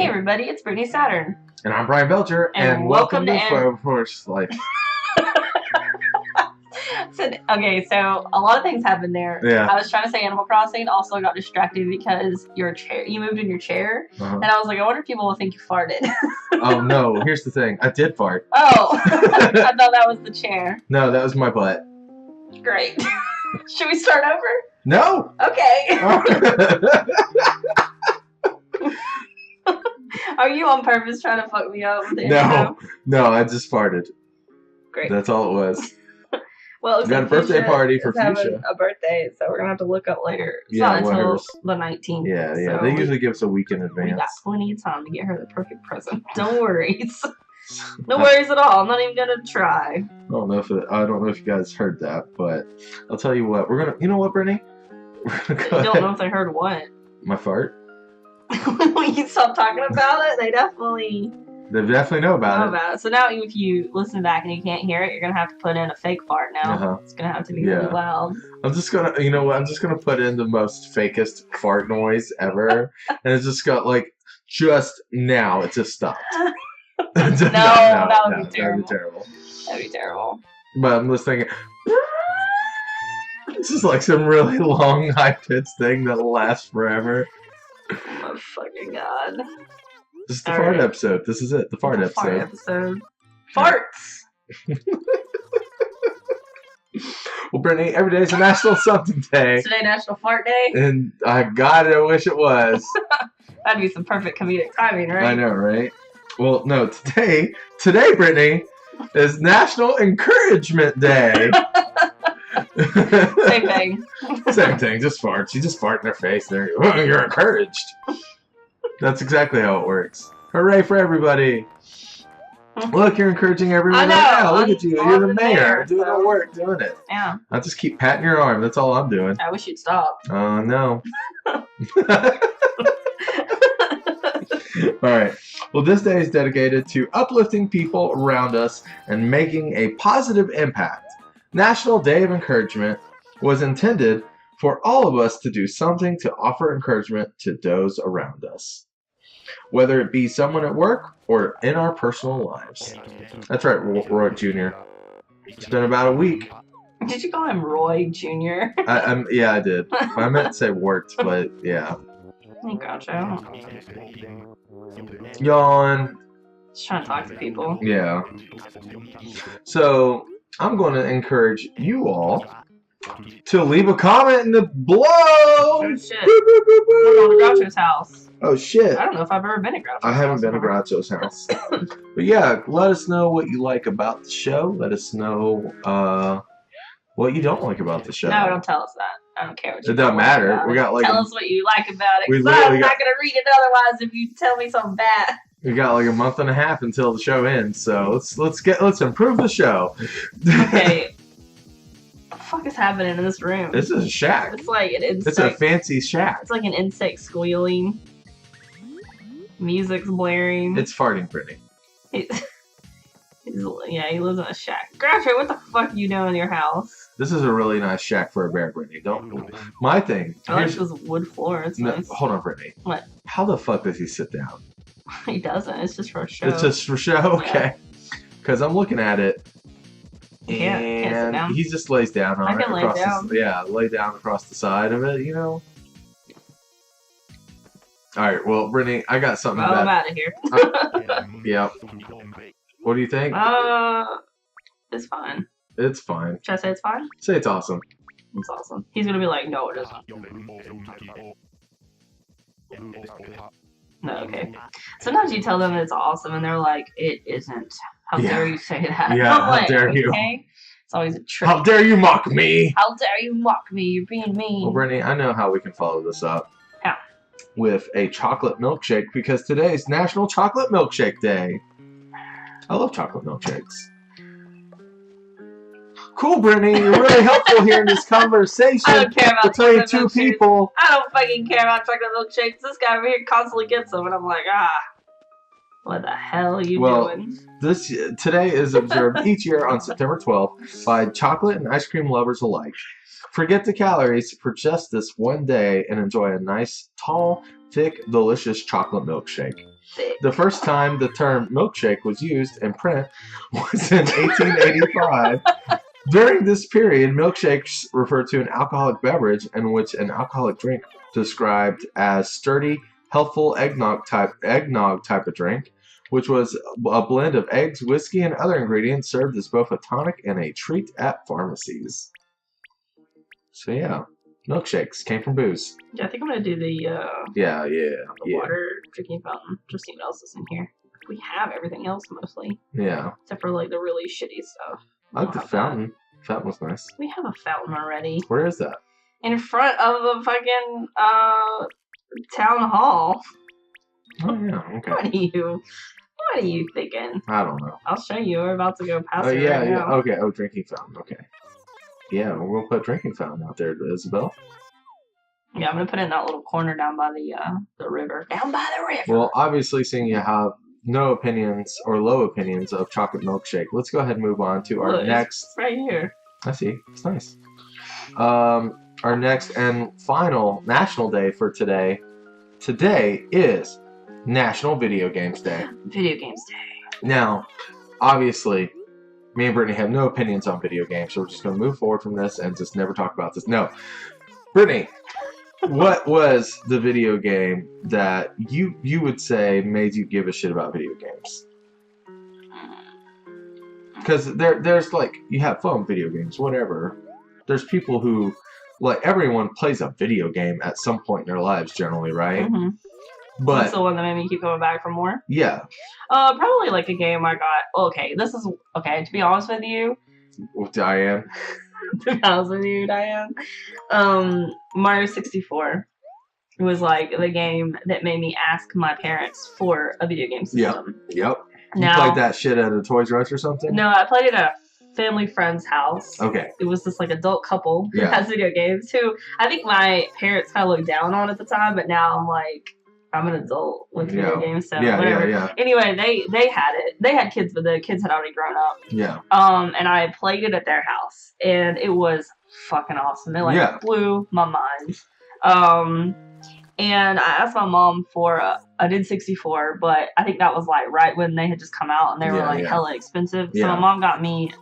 Hey everybody, it's Brittany Saturn. And I'm Bryan Belcher, and welcome to Force Life. Okay, so a lot of things happened there. Yeah. I was trying to say Animal Crossing, also I got distracted because you moved in your chair, and I was like, I wonder if people will think you farted. Oh no, here's the thing, I did fart. Oh, I thought that was the chair. No, that was my butt. Great. Should we start over? No! Okay. Are you on purpose trying to fuck me up with the intro? No, I just farted. Great. That's all it was. Well, we got a birthday party for Fuchsia. A birthday, so we're gonna have to look up later. It's yeah, not until the 19th. Yeah, so they usually give us a week in advance. We got plenty of time to get her the perfect present. Don't worry. No worries at all. I'm not even gonna try. I don't know if you guys heard that, but I'll tell you what. You know what, Brittany? You don't know if they heard what? My fart. When you stop talking about it, they definitely know about it. So now if you listen back and you can't hear it, you're gonna have to put in a fake fart now. It's gonna have to be really loud. I'm just gonna put in the most fakest fart noise ever, and it's just got just now it just stopped. No, that would be terrible. That'd be terrible. But I'm just thinking, this is like some really long, high-pitched thing that'll last forever. Oh my fucking god. This is the fart episode. This is it. The fart episode. Farts! Well, Brittany, every day is a National Something Day. Is today National Fart Day? And I wish it was. That'd be some perfect comedic timing, right? I know, right? Well, no, today, Brittany, is National Encouragement Day. Same thing. Same thing, just farts. You just fart in their face. You're encouraged. That's exactly how it works. Hooray for everybody. Look, you're encouraging everyone. I know. Right now. Look at you. You're the mayor. Doing the work, doing it. Yeah. I just keep patting your arm. That's all I'm doing. I wish you'd stop. Oh, no. All right. Well, this day is dedicated to uplifting people around us and making a positive impact. National Day of Encouragement was intended for all of us to do something to offer encouragement to those around us, whether it be someone at work or in our personal lives. That's right, Roy Jr. It's been about a week. Did you call him Roy Jr.? Yeah, I did. I meant to say Wart, but yeah. I gotcha. Yawn. Just trying to talk to people. Yeah. So, I'm going to encourage you all to leave a comment in the below. Oh shit. We're going to Groucho's house. Oh shit. I don't know if I've ever been at Groucho's house. I haven't been to Groucho's house. But yeah, let us know what you like about the show. Let us know what you don't like about the show. No, don't tell us that. I don't care what you It doesn't matter. We got tell us what you like about it. Because I'm not going to read it otherwise if you tell me something bad. We got like a month and a half until the show ends, so let's improve the show. Okay. What the fuck is happening in this room? This is a shack. It's like an insect. It's a fancy shack. It's like an insect squealing. Music's blaring. It's farting, Brittany. He lives in a shack. Groucho, what the fuck are you doing in your house? This is a really nice shack for a bear, Brittany. My thing. I like this wood floor. It's nice. Hold on, Brittany. What? How the fuck does he sit down? He doesn't. It's just for show. It's just for show? Okay. Because I'm looking at it. Can't sit down. He just lays down on it. Lay down. Lay down across the side of it, Alright, well, Brittany, I got something I'm out of here. Yep. What do you think? It's fine. It's fine. Should I say it's fine? Say it's awesome. It's awesome. He's gonna be like, no, it isn't. No, okay. Sometimes you tell them it's awesome and they're like, it isn't. How dare you say that? Yeah, how dare you. Okay? It's always a trick. How dare you mock me? How dare you mock me? You're being mean. Well, Brittany, I know how we can follow this up. How? With a chocolate milkshake, because today is National Chocolate Milkshake Day. I love chocolate milkshakes. Cool, Brittany. You're really helpful here in this conversation. I don't care about between two people. I don't fucking care about chocolate milkshakes. This guy over here constantly gets them, and I'm like, what the hell are you doing? Today is observed each year on September 12th by chocolate and ice cream lovers alike. Forget the calories for just this one day and enjoy a nice, tall, thick, delicious chocolate milkshake. Thick. The first time the term milkshake was used in print was in 1885. During this period, milkshakes referred to an alcoholic beverage in which an alcoholic drink described as sturdy, healthful eggnog type of drink, which was a blend of eggs, whiskey, and other ingredients served as both a tonic and a treat at pharmacies. So yeah, milkshakes came from booze. Yeah, I think I'm gonna do the water drinking fountain. Just see what else is in here. We have everything else mostly. Yeah. Except for like the really shitty stuff. I like the fountain. Fountain was nice. We have a fountain already. Where is that? In front of the fucking town hall. Oh yeah, okay. What are you thinking? I don't know. I'll show you. We're about to go past it yeah, right yeah. now. Okay. Oh, drinking fountain. Okay. Yeah, we'll put drinking fountain out there, Isabel. Yeah, I'm gonna put it in that little corner down by the river. Down by the river. Well, obviously, seeing you have no opinions or low opinions of chocolate milkshake, let's go ahead and move on to our next. It's right here. I see. It's nice. Our next and final national day for today. Today is National Video Games Day. Video Games Day. Now, obviously, me and Brittany have no opinions on video games, so we're just going to move forward from this and just never talk about this. No. Brittany, what was the video game that you would say made you give a shit about video games? Because there's like, you have fun video games, whatever. There's people who, like, everyone plays a video game at some point in their lives, generally, right? Mm-hmm. But that's the one that made me keep coming back for more. Yeah. Probably like a game I got. Okay, this is okay. To be honest with you, with Diane. To be honest with you, Diane. Mario 64 was like the game that made me ask my parents for a video game system. Yep. You Now, played that shit at a Toys R Us or something? No, I played it at a family friend's house. Okay. It was this like adult couple who has video games who I think my parents kind of looked down on at the time, but now I'm like, I'm an adult with video games, so whatever. Yeah. Anyway, they had it. They had kids, but the kids had already grown up. Yeah. And I played it at their house, and it was fucking awesome. It blew my mind. And I asked my mom for a N64, but I think that was like right when they had just come out, and they were like hella expensive. So my mom got me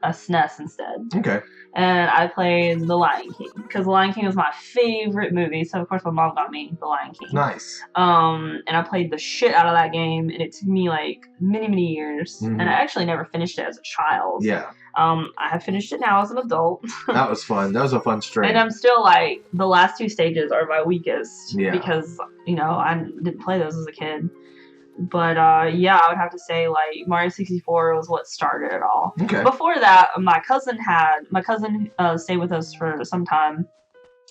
a SNES instead. Okay. And I played The Lion King because The Lion King was my favorite movie. So of course my mom got me The Lion King. Nice. And I played the shit out of that game, and it took me like many years. Mm-hmm. And I actually never finished it as a child. Yeah. I have finished it now as an adult. That was fun. That was a fun stream. And I'm still like, the last two stages are my weakest. Yeah. Because, you know, I didn't play those as a kid. But, yeah, I would have to say, like, Mario 64 was what started it all. Okay. Before that, my cousin stayed with us for some time,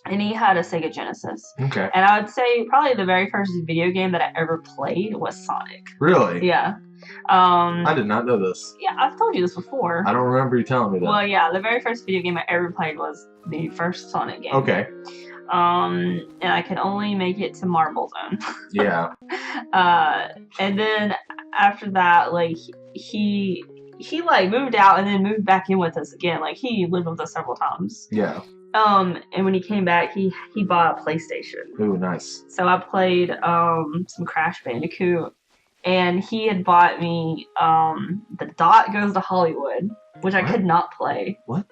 and he had a Sega Genesis. Okay. And I would say probably the very first video game that I ever played was Sonic. Really? Yeah. I did not know this. Yeah, I've told you this before. I don't remember you telling me that. Well, yeah, the very first video game I ever played was the first Sonic game. Okay. And I could only make it to Marble Zone. Yeah. And then after that, like, he like moved out and then moved back in with us again. Like, he lived with us several times. Yeah. And when he came back, he bought a PlayStation. Ooh, nice. So I played some Crash Bandicoot, and he had bought me The Dot Goes to Hollywood, which I could not play. What?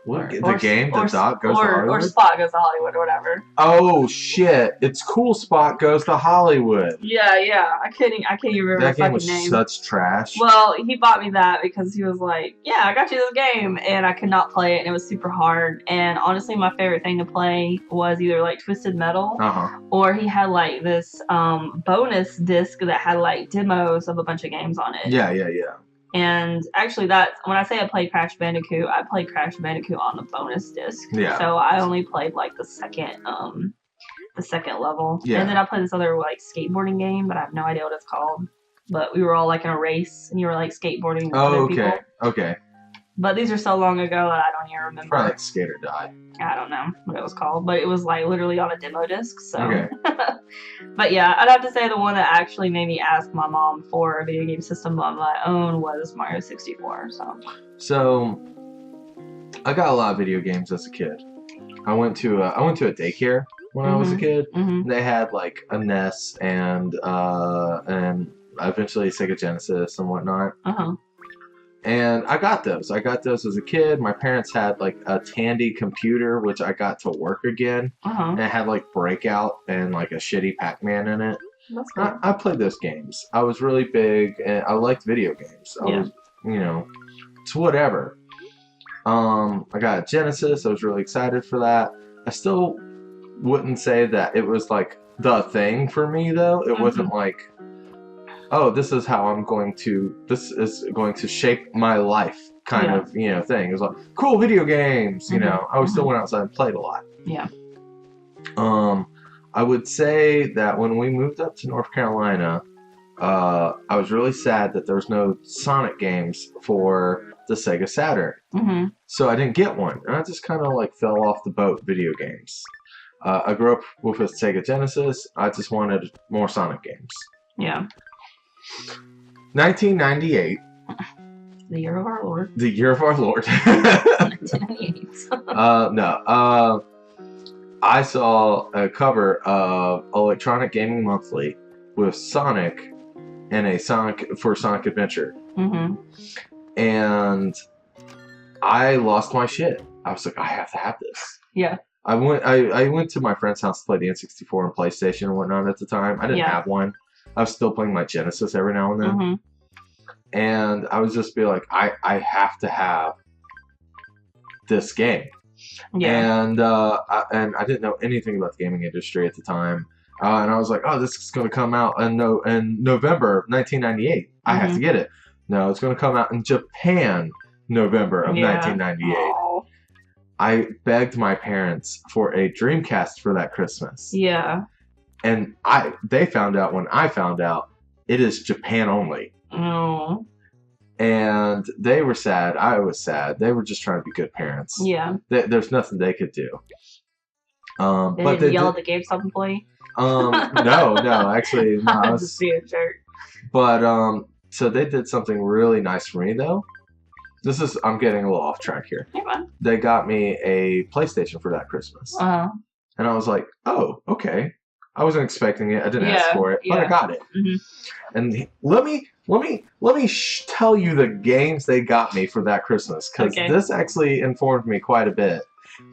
The game, The Dot Goes to Hollywood? Or Spot Goes to Hollywood, or whatever. Oh, shit. It's Cool Spot Goes to Hollywood. Yeah. I can't even remember that the game fucking was name. Such trash. Well, he bought me that because he was like, yeah, I got you this game. And I could not play it, and it was super hard. And honestly, my favorite thing to play was either, like, Twisted Metal, or he had, like, this bonus disc that had, like, demos of a bunch of games on it. Yeah. And actually, when I say I played Crash Bandicoot, I played Crash Bandicoot on the bonus disc. Yeah. So I only played like the second level. Yeah. And then I played this other like skateboarding game, but I have no idea what it's called. But we were all like in a race, and you were like skateboarding with other people. Okay. But these are so long ago that I don't even remember. Probably like Skate or Die. I don't know what it was called, but it was like literally on a demo disc. So. Okay. But yeah, I'd have to say the one that actually made me ask my mom for a video game system on my own was Mario 64. So I got a lot of video games as a kid. I went to a daycare, when I was a kid. Mm-hmm. They had like a NES and eventually Sega Genesis and whatnot. Uh-huh. And I got those. I got those as a kid. My parents had like a Tandy computer, which I got to work again. Uh-huh. And it had like Breakout and like a shitty Pac-Man in it. That's cool. I played those games. I was really big, and I liked video games. I was, it's whatever. I got a Genesis. I was really excited for that. I still wouldn't say that it was like the thing for me, though. It wasn't like, oh, this is going to shape my life kind of, thing. It was like, cool video games, I still went outside and played a lot. Yeah. I would say that when we moved up to North Carolina, I was really sad that there was no Sonic games for the Sega Saturn. Mm-hmm. So I didn't get one. And I just kind of like fell off the boat video games. I grew up with a Sega Genesis. I just wanted more Sonic games. Yeah. 1998. The year of our Lord. The year of our Lord. 1998. No. I saw a cover of Electronic Gaming Monthly with Sonic and a Sonic Adventure. Mm-hmm. And I lost my shit. I was like, I have to have this. Yeah. I went to my friend's house to play the N64 and PlayStation and whatnot at the time. I didn't have one. I was still playing my Genesis every now and then. Mm-hmm. And I would just be like, I have to have this game. Yeah. And I didn't know anything about the gaming industry at the time. And I was like, oh, this is going to come out in November 1998. I have to get it. No, it's going to come out in Japan November of 1998. Oh. I begged my parents for a Dreamcast for that Christmas. Yeah. And they found out when I found out it is Japan only. Oh. And they were sad. I was sad. They were just trying to be good parents. Yeah. There's nothing they could do. They didn't yell at the GameStop employee? No, actually, no. I was, just being a jerk. But so they did something really nice for me, though. I'm getting a little off track here. You're fine. They got me a PlayStation for that Christmas. Uh-huh. And I was like, oh, okay. I wasn't expecting it. I didn't ask for it, but I got it. Mm-hmm. And let me tell you the games they got me for that Christmas, because this actually informed me quite a bit.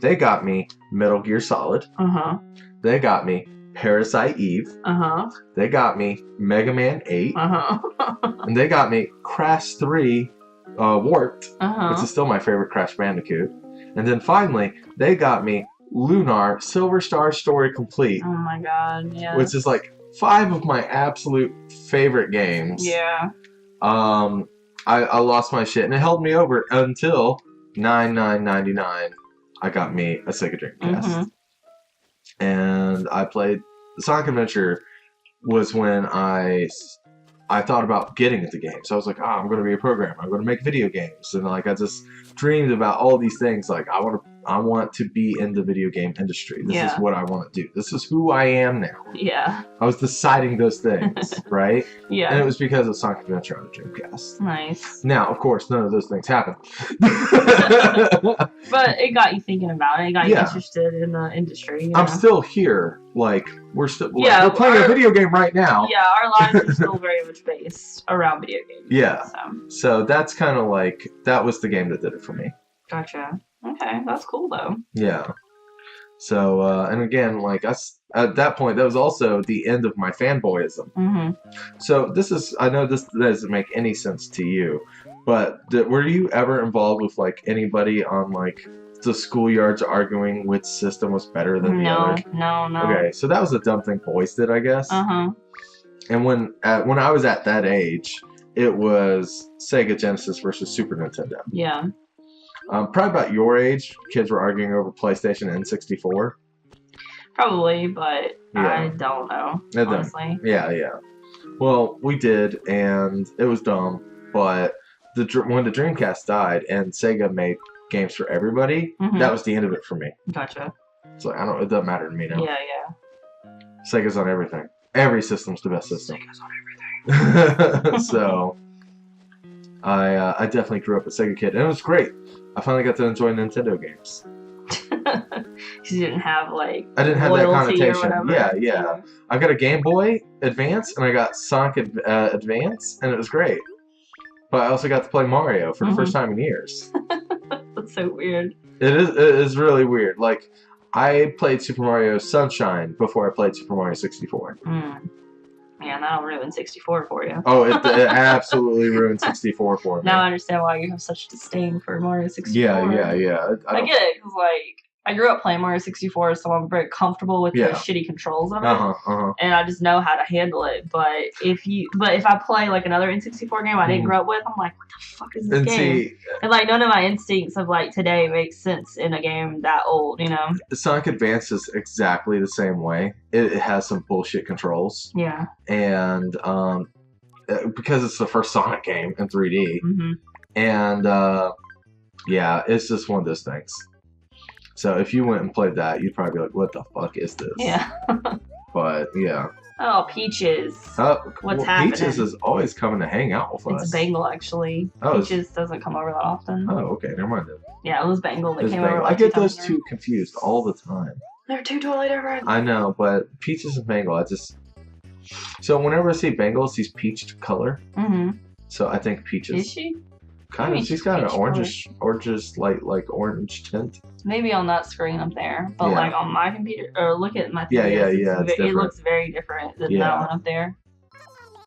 They got me Metal Gear Solid. Uh-huh. They got me Parasite Eve. Uh-huh. They got me Mega Man 8. Uh-huh. And they got me Crash 3 Warped, which is still my favorite Crash Bandicoot. And then finally, they got me Lunar Silver Star Story Complete. Oh my god, yeah. Which is like 5 of my absolute favorite games. Yeah. I lost my shit, and it held me over until $9.99. I got me a Sega Dreamcast. And I played Sonic Adventure was when I thought about getting into games. So I was like, I'm going to be a programmer. I'm going to make video games. And like I just dreamed about all these things. Like I want to be in the video game industry. This is what I want to do. This is who I am now. Yeah. I was deciding those things, right? Yeah. And it was because of Sonic Adventure on the Dreamcast. Nice. Now, of course, none of those things happened. But it got you thinking about it. It got you interested in the industry. You know? I'm still here. Like, we're playing a video game right now. Yeah, our lives are still very much based around video games. Yeah. So that's kind of like, that was the game that did it for me. Gotcha. Okay, that's cool though. Yeah. So, and again, like at that point, that was also the end of my fanboyism. So I know this doesn't make any sense to you, but were you ever involved with like anybody on like the schoolyards arguing which system was better than the other? No. Okay, so that was a dumb thing boys did, I guess. And when I was at that age, it was Sega Genesis versus Super Nintendo. Yeah. Probably about your age, kids were arguing over PlayStation and N64. Probably, but I don't know, honestly. Yeah. Well, we did, and it was dumb, but when the Dreamcast died and Sega made games for everybody, that was the end of it for me. Gotcha. So it doesn't matter to me now. Yeah. Sega's on everything. Every system's the best system. Sega's on everything. So, I definitely grew up a Sega kid, and it was great. I finally got to enjoy Nintendo games. Because you didn't have like I didn't have that connotation. Yeah. I got a Game Boy Advance and I got Sonic Advance, and it was great. But I also got to play Mario for the first time in years. That's so weird. It is really weird. Like, I played Super Mario Sunshine before I played Super Mario 64. Yeah, that'll ruin 64 for you. Oh, it absolutely ruined 64 for me. Now I understand why you have such disdain for Mario 64. Yeah. I get it, because, like, I grew up playing Mario 64, so I'm very comfortable with the shitty controls of it, and I just know how to handle it. But if I play like another N64 game I didn't grow up with, I'm like, what the fuck is this game? And like none of my instincts of like today makes sense in a game that old, you know. Sonic Advance is exactly the same way. It has some bullshit controls. Yeah. And because it's the first Sonic game in 3D, and yeah, it's just one of those things. So if you went and played that, you'd probably be like, what the fuck is this? Yeah. But, yeah. Oh, Peaches. What's happening? Peaches is always coming to hang out with us. It's Bengal, actually. Oh, Peaches doesn't come over that often. Oh, okay. Never mind then. Yeah, it was Bengal that came over. Like, I get those two confused all the time. They're two totally different. I know, but Peaches and Bengal, So whenever I see Bengal, she's peached color. So I think Peaches. Is she? Kind of. She's got an orange, like orange tint. Maybe on that screen up there, but like on my computer, or look at my TV, it looks very different than that one up there.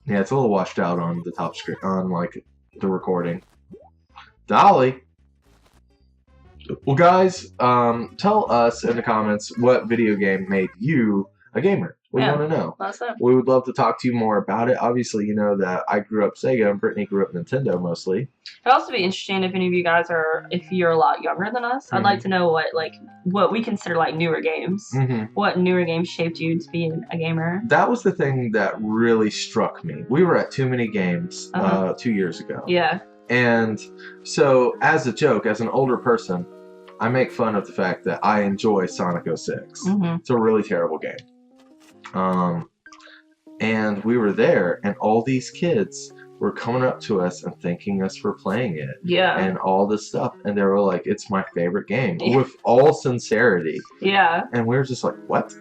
Yeah, it's a little washed out on the top screen, on like the recording. Dolly. Well, guys, tell us in the comments what video game made you a gamer. We want to know. That's it. We would love to talk to you more about it. Obviously, you know that I grew up Sega and Brittany grew up Nintendo mostly. It'd also be interesting if any of you guys if you're a lot younger than us. I'd like to know what we consider like newer games. What newer games shaped you to be a gamer? That was the thing that really struck me. We were at Too Many Games 2 years ago. Yeah. And so, as a joke, as an older person, I make fun of the fact that I enjoy Sonic 06. It's a really terrible game. And we were there, and all these kids were coming up to us and thanking us for playing it. Yeah. And all this stuff. And they were like, it's my favorite game. With all sincerity. Yeah. And we were just like, what?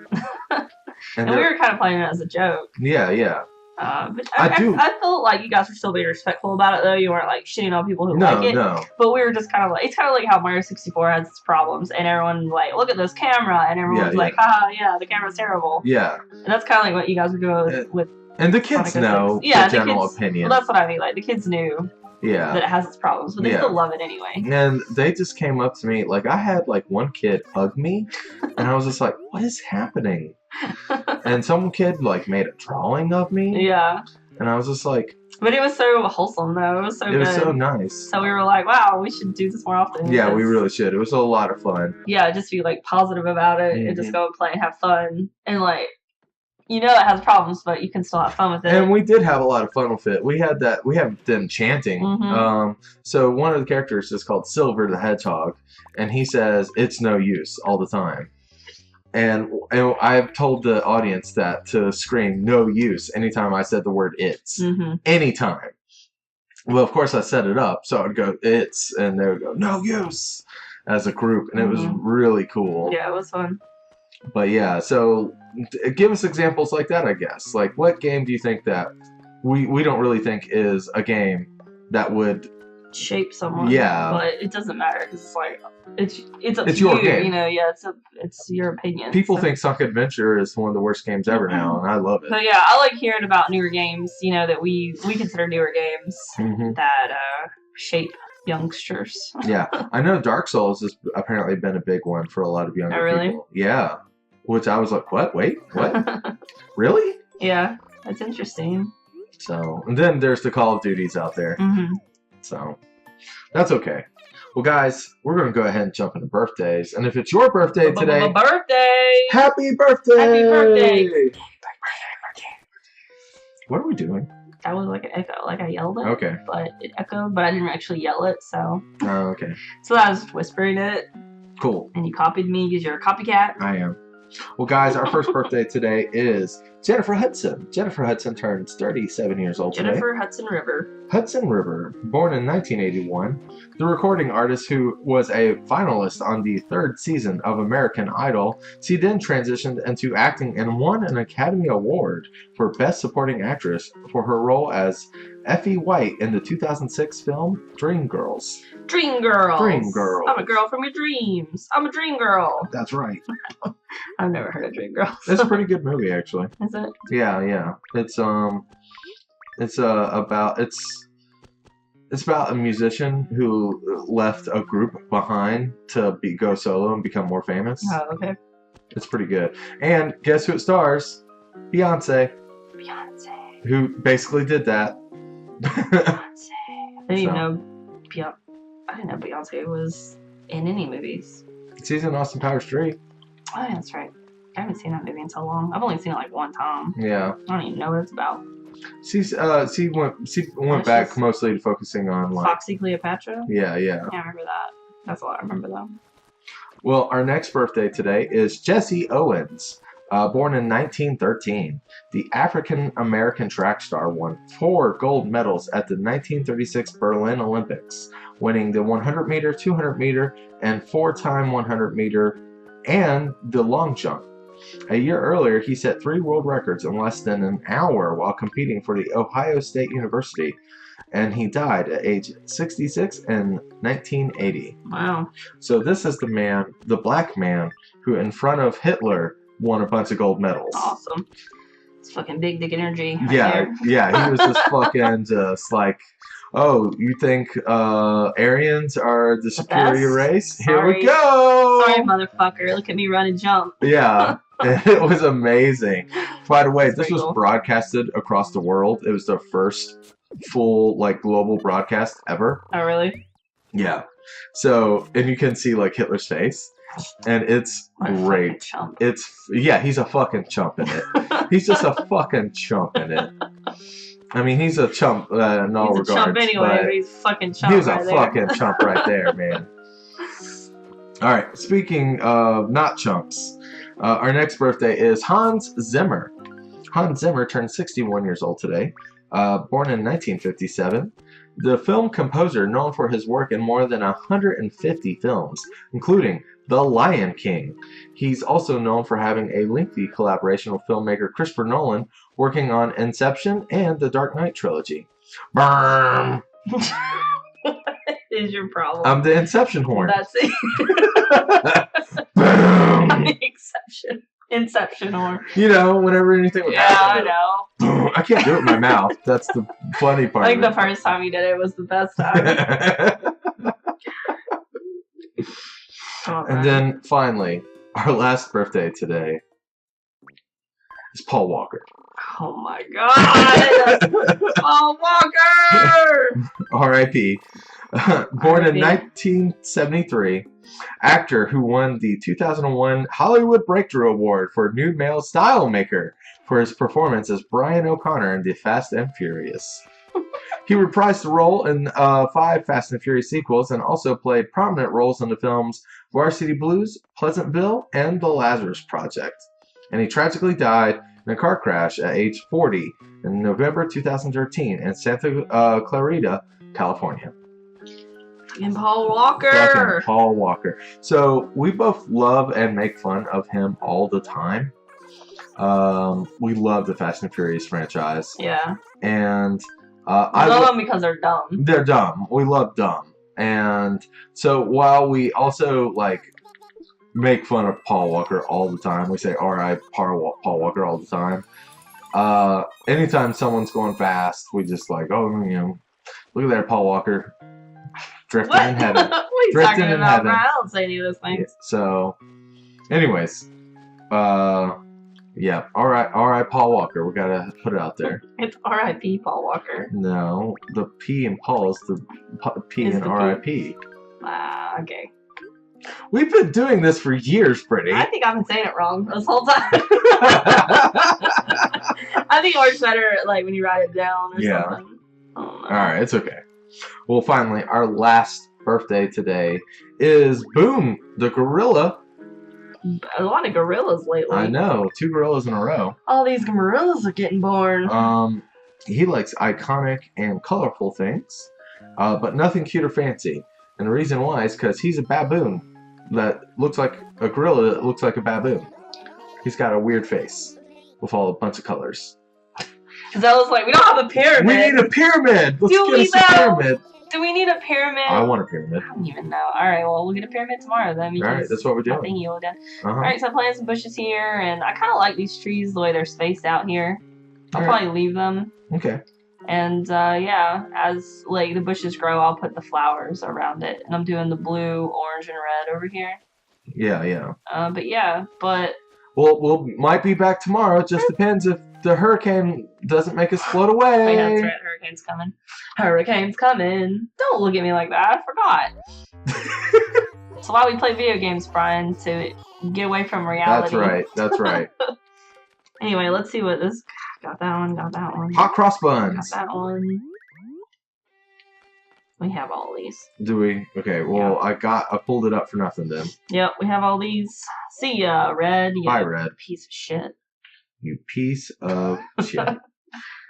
and we were kind of playing it as a joke. Yeah. But I felt like you guys were still being respectful about it, though. You weren't like shitting on people who like it. No. But we were just kind of like, it's kind of like how Mario 64 has its problems, and everyone like, look at this camera, and everyone's like, haha, yeah, the camera's terrible. Yeah. And that's kind of like what you guys were doing with. And the kids know the general opinion. Well, that's what I mean. Like the kids knew. Yeah. That it has its problems, but they still love it anyway. And they just came up to me, like I had like one kid hug me, and I was just like, what is happening? And some kid like made a drawing of me. Yeah. And I was just like... But it was so wholesome, though. It was so good. It was so nice. So we were like, wow, we should do this more often. Yeah, we really should. It was a lot of fun. Yeah, just be, like, positive about it and just go and play and have fun. And, like, you know it has problems, but you can still have fun with it. And we did have a lot of fun with it. We have them chanting. So one of the characters is called Silver the Hedgehog, and he says, it's no use all the time. And I've told the audience that to scream no use anytime I said the word it's. Anytime. Well, of course I set it up, so I'd go it's, and they would go no use as a group, and it was really cool. Yeah, it was fun. But yeah, so give us examples like that, I guess. Like, what game do you think that we don't really think is a game that would shape someone? Yeah, but it doesn't matter because it's like it's up to your you. Game. You know, yeah, it's your opinion. People think Sonic Adventure is one of the worst games ever now, and I love it. But yeah, I like hearing about newer games. You know that we consider newer games that shape youngsters. Yeah, I know Dark Souls has apparently been a big one for a lot of younger people. Yeah, which I was like, what? Wait, what? Really? Yeah, that's interesting. So, and then there's the Call of Duties out there. So, that's okay. Well, guys, we're going to go ahead and jump into birthdays. And if it's your birthday today... Happy birthday! Happy birthday! What are we doing? That was like an echo. Like I yelled it. Okay. But it echoed, but I didn't actually yell it, so... Oh, okay. So I was just whispering it. Cool. And you copied me because you're a copycat. I am. Well, guys, our first birthday today is Jennifer Hudson. Jennifer Hudson turns 37 years old today. Jennifer Hudson River. Hudson River, born in 1981, the recording artist who was a finalist on the 3rd season of American Idol. She then transitioned into acting and won an Academy Award for Best Supporting Actress for her role as Effie White in the 2006 film Dreamgirls. Dreamgirls. Dreamgirls. I'm a girl from your dreams. I'm a dream girl. That's right. I've never heard of Dreamgirls. It's a pretty good movie, actually. Is it? Yeah. It's about a musician who left a group behind to go solo and become more famous. Oh, okay. It's pretty good. And guess who it stars? Beyonce. Who basically did that. Beyonce. I didn't know Beyonce was in any movies. She's in Austin Powers 3. Oh, yeah, that's right. I haven't seen that movie in so long. I've only seen it like one time. Yeah. I don't even know what it's about. She went back mostly to focusing on like Foxy Cleopatra. Yeah. I remember that. That's all I remember though. Well, our next birthday today is Jesse Owens, born in 1913. The African-American track star won 4 gold medals at the 1936 Berlin Olympics, winning the 100-meter, 200-meter, and 4-time 100-meter, and the long jump. A year earlier, he set 3 world records in less than an hour while competing for the Ohio State University, and he died at age 66 in 1980. Wow. So this is the black man, who in front of Hitler won a bunch of gold medals. Awesome. It's fucking big dick energy. Right Yeah, he was just fucking just like, oh, you think Aryans are the superior race? Here we go! Sorry, motherfucker. Look at me run and jump. Yeah, it was amazing. By the way, this was cool. broadcasted across the world. It was the first full, like, global broadcast ever. Oh, really? Yeah. So, and you can see, like, Hitler's face. And it's great. He's a fucking chump in it. He's just a fucking chump in it. I mean, he's a chump in all regards. He's a chump anyway, but he's a fucking chump. He's a fucking chump right there, man. All right, speaking of not chumps, our next birthday is Hans Zimmer. Hans Zimmer turned 61 years old today, born in 1957. The film composer known for his work in more than 150 films, including The Lion King. He's also known for having a lengthy collaboration with filmmaker Christopher Nolan, working on Inception and the Dark Knight trilogy. Burn! What is your problem? I'm the Inception horn. That's it. Boom! Inception horn. You know, whenever anything would happen. Yeah, I know. I can't do it with my mouth. That's the funny part. I think the first time you did it was the best time. And then finally, our last birthday today is Paul Walker. Oh my god! Paul Walker! R.I.P. Born in 1973, actor who won the 2001 Hollywood Breakthrough Award for New Male Style Maker for his performance as Bryan O'Connor in The Fast and Furious. He reprised the role in 5 Fast and Furious sequels and also played prominent roles in the films Varsity Blues, Pleasantville, and The Lazarus Project. And he tragically died in a car crash at age 40 in November 2013 in Santa Clarita, California. And Paul Walker! Fucking Paul Walker. So we both love and make fun of him all the time. We love the Fast and Furious franchise. Yeah. And I love them because they're dumb. They're dumb. We love dumb. And so while we also like make fun of Paul Walker all the time, we say R.I. Paul Walker all the time. Anytime someone's going fast, we just like, oh, you know, look at that Paul Walker drifting in heaven. What are you drifting talking in about? heaven. I don't say any of those things. So, anyways, yeah, all right, Paul Walker. We gotta put it out there. It's R.I.P. Paul Walker. No, the P in Paul is the P in R.I.P. Okay. We've been doing this for years, Brittany. I think I've been saying it wrong this whole time. I think it works better like when you write it down or something. All right, it's okay. Well, finally, our last birthday today is Boom, the gorilla, a lot of gorillas lately. I know, 2 gorillas in a row. All these gorillas are getting born. He likes iconic and colorful things, but nothing cute or fancy. And the reason why is because he's a baboon that looks like a gorilla that looks like a baboon. He's got a weird face with all a bunch of colors. Because I was like, we don't have a pyramid. We need a pyramid. Let's get us a pyramid. Do we need a pyramid? I want a pyramid. I don't even know. All right, well, we'll get a pyramid tomorrow then. All right, that's what we're doing. All right, so I planted some bushes here, and I kind of like these trees the way they're spaced out here. I'll probably leave them. Okay. And yeah, as like the bushes grow, I'll put the flowers around it, and I'm doing the blue, orange, and red over here. Yeah. But we'll might be back tomorrow. It just depends if the hurricane doesn't make us float away. Wait, that's right. Hurricane's coming. Hurricane's coming. Don't look at me like that. I forgot. That's why we play video games, Brian, to get away from reality. That's right. Anyway, let's see what this... Got that one. Hot cross buns. Got that one. We have all these. Do we? Okay, well, yeah. I pulled it up for nothing then. Yep, we have all these. See ya, Red. Bye, Red. Piece of shit. You piece of shit.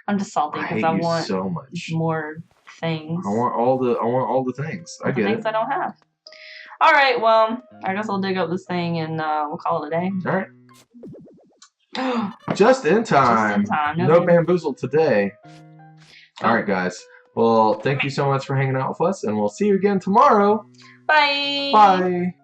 I'm just salty because I want so much more things. I want all the things. I get things I don't have. All right, well, I guess I'll dig up this thing and we'll call it a day. All right. Just in time. No bamboozle today. All right, guys. Well, thank you so much for hanging out with us, and we'll see you again tomorrow. Bye. Bye.